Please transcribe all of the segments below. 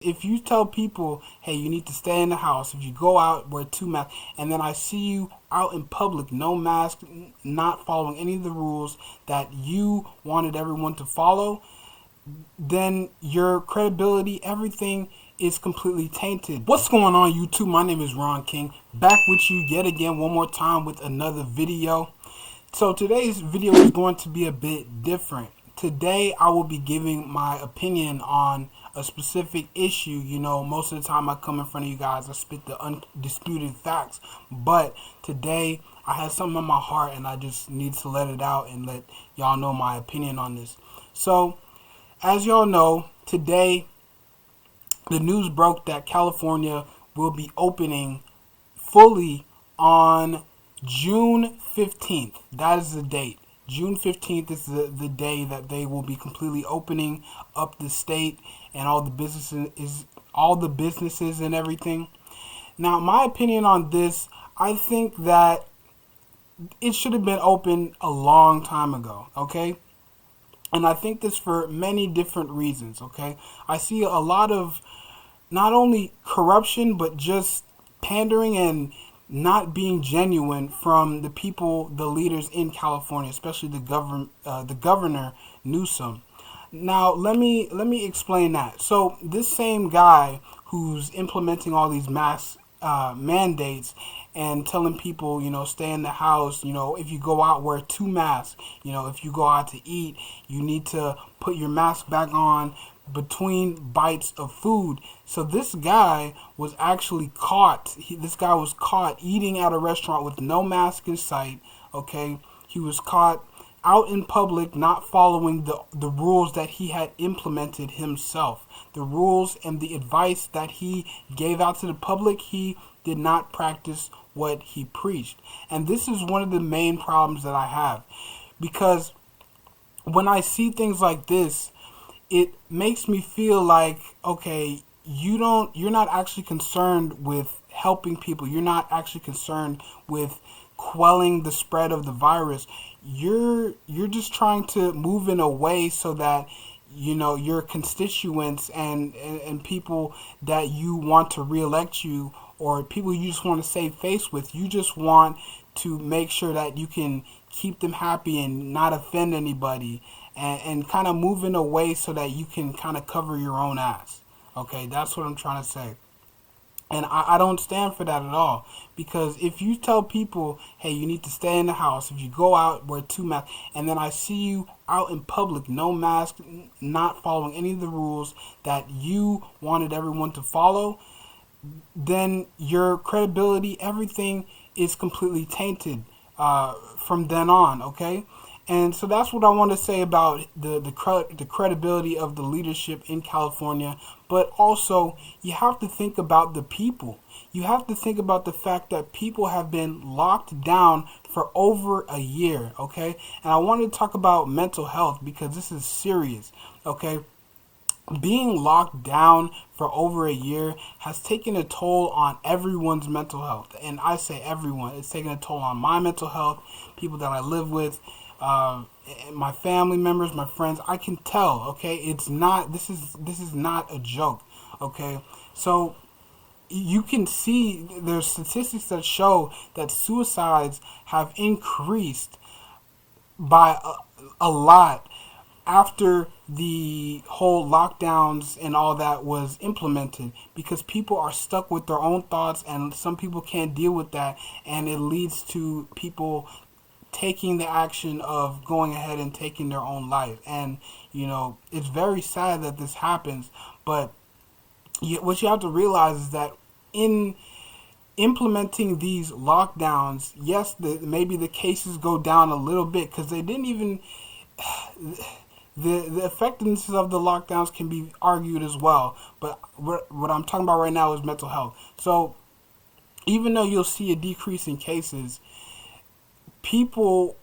If you tell people, hey, you need to stay in the house, if you go out, wear two masks, and then I see you out in public, no mask, not following any of the rules that you wanted everyone to follow, then your credibility, everything is completely tainted. What's going on, YouTube? My name is Ron King, back with you yet again one more time with another video. So today's video is going to be a bit different. Today I will be giving my opinion on a specific issue. You know, most of the time I come in front of you guys, I spit the undisputed facts. But today I had something on my heart and I just need to let it out and let y'all know my opinion on this. So, as y'all know, today the news broke that California will be opening fully on June 15th. That is the date. June 15th is the day that they will be completely opening up the state and all the businesses and everything. Now, my opinion on this, I think that it should have been open a long time ago, okay? And I think this for many different reasons, okay? I see a lot of not only corruption, but just pandering and not being genuine from the people, the leaders in California, especially the governor Newsom. Now, let me explain that. So this same guy who's implementing all these mask mandates and telling people, you know, stay in the house, you know, if you go out, wear two masks, you know, if you go out to eat, you need to put your mask back on between bites of food. So this guy was actually caught. This guy was caught eating at a restaurant with no mask in sight. Okay, he was caught out in public not following the rules that he had implemented himself. The rules and the advice that he gave out to the public, he did not practice what he preached. And this is one of the main problems that I have, because when I see things like this, it makes me feel like, okay, you're not actually concerned with helping people. You're not actually concerned with quelling the spread of the virus. You're just trying to move in a way so that, you know, your constituents and people that you want to reelect you, or people you just want to save face with, you just want to make sure that you can keep them happy and not offend anybody, and kind of move in a way so that you can kind of cover your own ass. Okay, that's what I'm trying to say. And I don't stand for that at all. Because if you tell people, hey, you need to stay in the house, if you go out, wear two masks, and then I see you out in public, no mask, not following any of the rules that you wanted everyone to follow, then your credibility, everything is completely tainted from then on, okay? And so that's what I want to say about the credibility of the leadership in California. But also, you have to think about the people. You have to think about the fact that people have been locked down for over a year, okay? And I want to talk about mental health because this is serious, okay? Being locked down for over a year has taken a toll on everyone's mental health. And I say everyone. It's taken a toll on my mental health, people that I live with, my family members, my friends. I can tell, okay? It's not, this is not a joke, okay? So you can see there's statistics that show that suicides have increased by a lot after the whole lockdowns and all that was implemented, because people are stuck with their own thoughts and some people can't deal with that, and it leads to people taking the action of going ahead and taking their own life. And you know, it's very sad that this happens, but what you have to realize is that in implementing these lockdowns, yes, maybe the cases go down a little bit because they didn't even the effectiveness of the lockdowns can be argued as well. But what I'm talking about right now is mental health. So even though you'll see a decrease in cases, people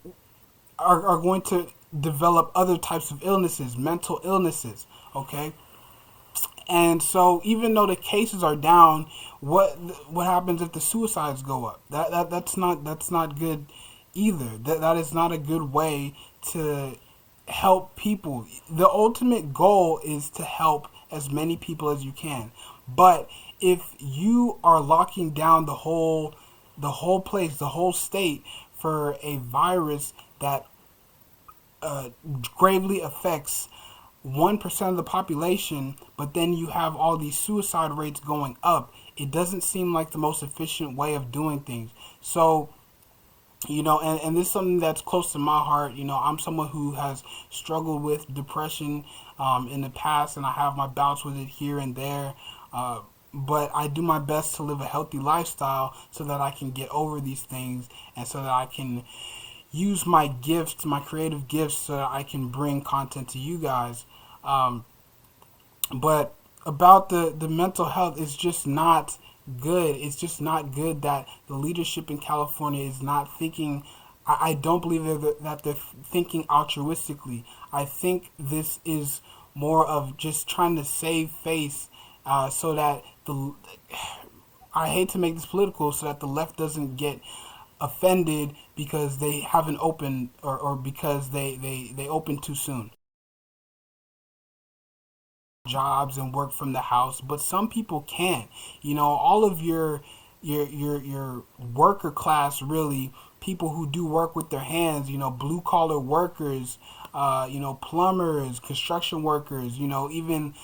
are going to develop other types of illnesses, mental illnesses, okay? And so even though the cases are down, what happens if the suicides go up? That's not good either. That is not a good way to help people. The ultimate goal is to help as many people as you can. But if you are locking down the whole place, the whole state for a virus that gravely affects 1% of the population, but then you have all these suicide rates going up, it doesn't seem like the most efficient way of doing things. So, and this is something that's close to my heart. I'm someone who has struggled with depression in the past, and I have my bouts with it here and there. But I do my best to live a healthy lifestyle so that I can get over these things and so that I can use my gifts, my creative gifts, so that I can bring content to you guys. Um, but about the mental health, it's just not good. It's just not good that the leadership in California is not thinking. I don't believe that they're thinking altruistically. I think this is more of just trying to save face, so that the I hate to make this political, so that the left doesn't get offended because they haven't opened, or because they opened too soon, jobs and work from the house. But some people can't. All of your worker class, really, people who do work with their hands, blue collar workers, plumbers, construction workers, even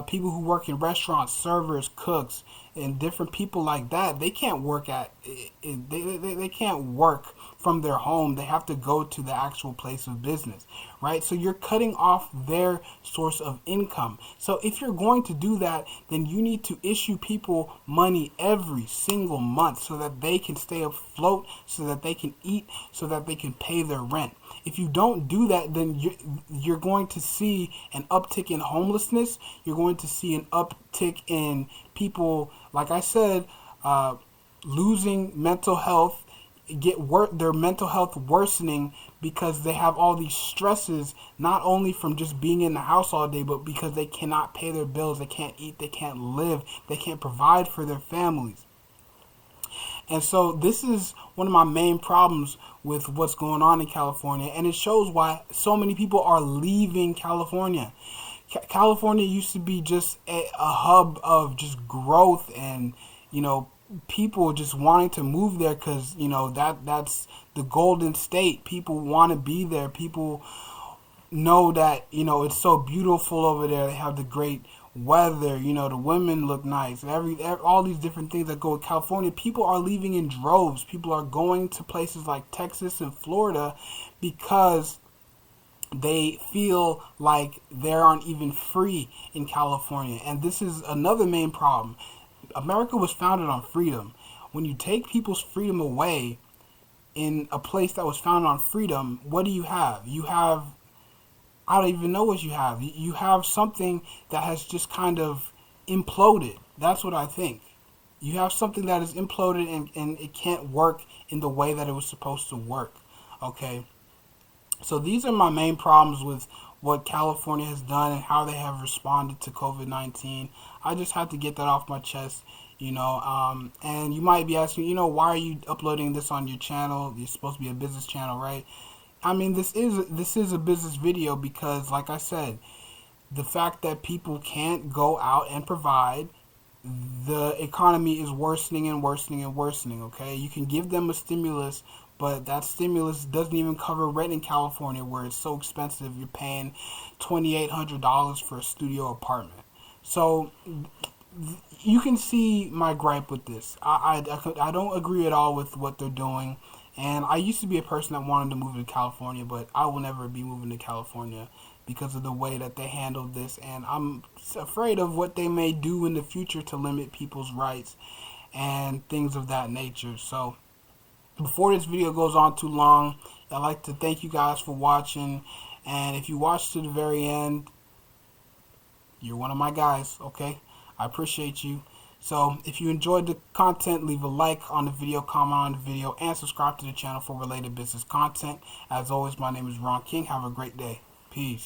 people who work in restaurants, servers, cooks, and different people like that. They can't work they can't work from their home. They have to go to the actual place of business, right? So you're cutting off their source of income. So if you're going to do that, then you need to issue people money every single month so that they can stay afloat, so that they can eat, so that they can pay their rent. If you don't do that, then you're going to see an uptick in homelessness. You're going to see an uptick in people, like I said, losing mental health, their mental health worsening because they have all these stresses, not only from just being in the house all day, but because they cannot pay their bills, they can't eat, they can't live, they can't provide for their families. And so this is one of my main problems with what's going on in California, and it shows why so many people are leaving California. California used to be just a hub of just growth, and people just wanting to move there because that's the golden state. People want to be there. People know that it's so beautiful over there. They have the great weather. The women look nice. All these different things that go with California. People are leaving in droves. People are going to places like Texas and Florida because they feel like they aren't even free in California. And this is another main problem. America was founded on freedom. When you take people's freedom away in a place that was founded on freedom, what do you have? You have, I don't even know what you have. You have something that has just kind of imploded. That's what I think. You have something that is imploded, and it can't work in the way that it was supposed to work. Okay? So these are my main problems with what California has done and how they have responded to COVID-19. I just had to get that off my chest, and you might be asking, why are you uploading this on your channel? You're supposed to be a business channel, right? I mean, this is a business video because, like I said, the fact that people can't go out and provide, the economy is worsening and worsening and worsening, okay? You can give them a stimulus, but that stimulus doesn't even cover rent in California, where it's so expensive. You're paying $2,800 for a studio apartment. So you can see my gripe with this. I don't agree at all with what they're doing. And I used to be a person that wanted to move to California, but I will never be moving to California because of the way that they handled this. And I'm afraid of what they may do in the future to limit people's rights and things of that nature. So before this video goes on too long, I'd like to thank you guys for watching. And if you watched to the very end, you're one of my guys, okay? I appreciate you. So if you enjoyed the content, leave a like on the video, comment on the video, and subscribe to the channel for related business content. As always, my name is Ron King. Have a great day. Peace.